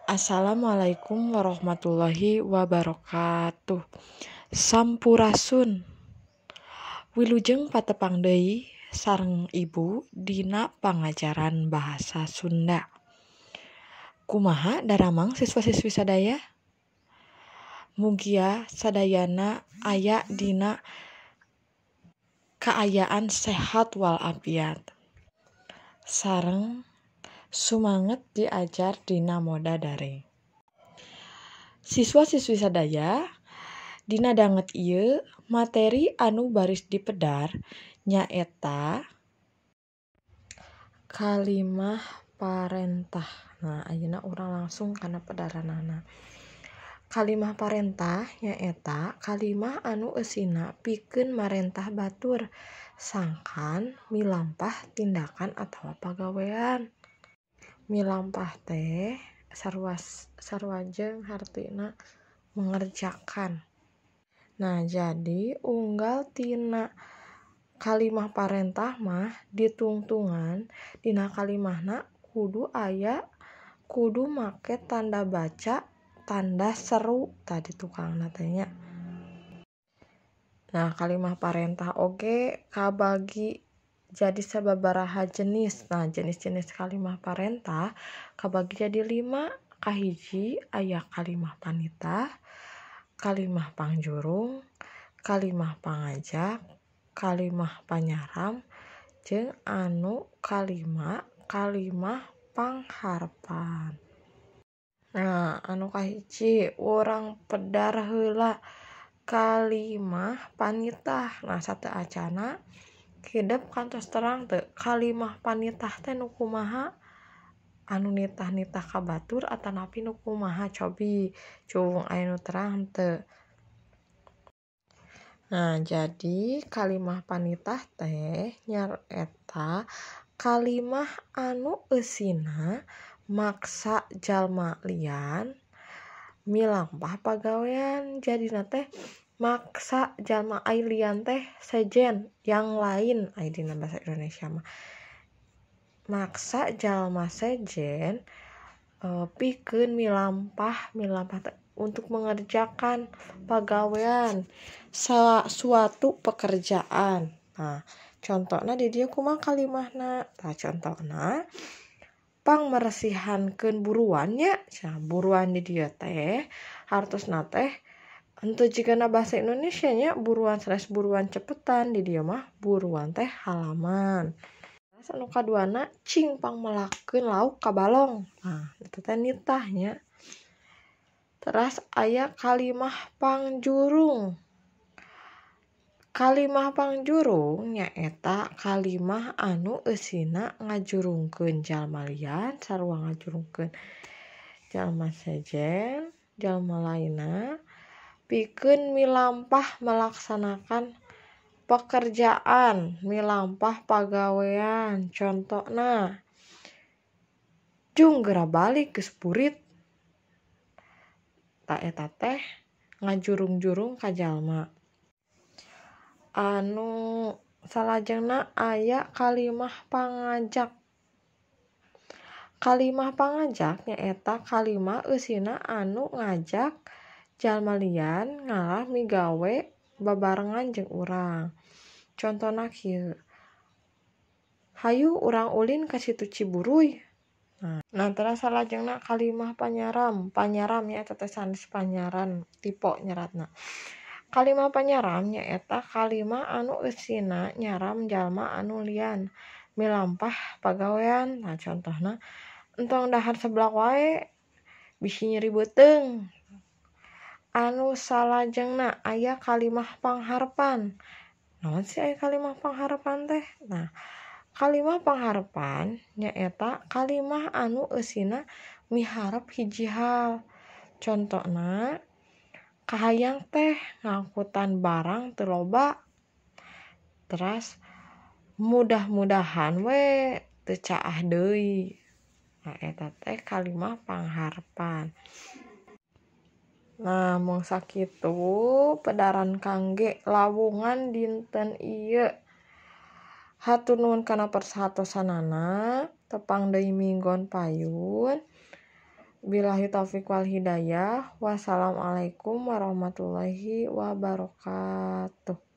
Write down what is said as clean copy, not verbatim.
Assalamualaikum warahmatullahi wabarakatuh. Sampurasun. Wilujeng patepang deui sareng Ibu dina pangajaran bahasa Sunda. Kumaha daramang siswa-siswi sadaya? Mugia sadayana aya dina kaayaan sehat walafiat. Sareng sumanget diajar dina moda daring. Siswa-siswi sadaya, dina danget ieu materi anu baris dipedar nyaeta kalimah parentah. Nah, ayeuna urang langsung kana pedaranana. Kalimah parentah nyaeta kalimah anu eusina pikeun marentah batur sangkan milampah tindakan atawa pagawean. Milampah teh sarwajeng hartina mengerjakan. Nah, jadi unggal tina kalimah parentah mah ditungtungan dina kalimahna kudu make tanda baca, tanda seru tadi tukangna teh nya. Nah, kalimah parentah oge kabagi jadi sababaraha jenis. Nah, jenis-jenis kalimah parentah kabagi jadi 5. Kahiji aya kalimah panitah, kalimah pangjurung, kalimah pangajak, kalimah panyaram, jeung anu kalimah pangharpan. Nah, anu kahiji urang pedar heula kalimah panitah. Nah, sateacana hidep kantos terang teu kalimah panitah teh nu kumaha? Anu nitah-nitah ka batur atanapi nu kumaha cobi cung aya nu terang teu. Nah, jadi kalimah panitah teh nyaeta kalimah anu eusina maksa jalma lian milampah pagawean. Jadina teh maksa jalma ai lian teh sejen yang lain aya dina bahasa Indonesia mah. Maksa jalma sejen pikeun milampah untuk mengerjakan pagawean suatu pekerjaan. Nah, contohna di dieu kumaha kalimahna? Tah contohna pangmeresihankeun buruan nya. Nah, buruan di dieu teh hartosna teh henteu jigana bahasa Indonesia nya buruan cepetan, di dieu mah buruan teh halaman. Anu kaduana cing pangmelakeun lauk ka balong. Nah, eta teh nitah nya. Teras aya kalimah pangjurung. Kalimah pangjurung nyaeta kalimah anu eusina ngajurungkeun jalma lian sarua ngajurungkeun jalma sejen, jalma lainna pikeun milampah melaksanakan pekerjaan, milampah pagawean. Contona jung geura balik geus purit. Tah eta teh ngajurung-jurung ka jalma. Anu salajengna aya kalimah pangajak. Kalimah pangajak nyaeta kalimah eusina anu ngajak jalma lian ngalah migawe babarengan jeung urang. Contona kieu. Hayu urang ulin ka situ Ciburuy. Nah, terus salajengna kalimah panyaram. Panyaram nyaeta teh sanes panyaran tipe nyeratna. Kalimah panyaram nyaeta kalimah anu eusina nyaram jalma anu lian milampah pagawean. Nah, contohna entong dahar seblak wae bisi nyeri beuteung. Anu salajengna aya kalimah pangharpan. Naon sih aya kalimah pangharpan teh? Nah, kalimah pangharpan nyaeta kalimah anu eusina miharep hiji hal. Contona kahayang teh ngangkutan barang teu loba. Teras mudah-mudahan we teu caah deui. Nah, eta teh kalimah pangharpan. Nah, mung sakitu pedaran kangge lawungan dinten ieu. Hatur nuhun kana persahatosanana. Tepang deui minggon payun. Billahi taufik wal hidayah. Wassalamualaikum warahmatullahi wabarakatuh.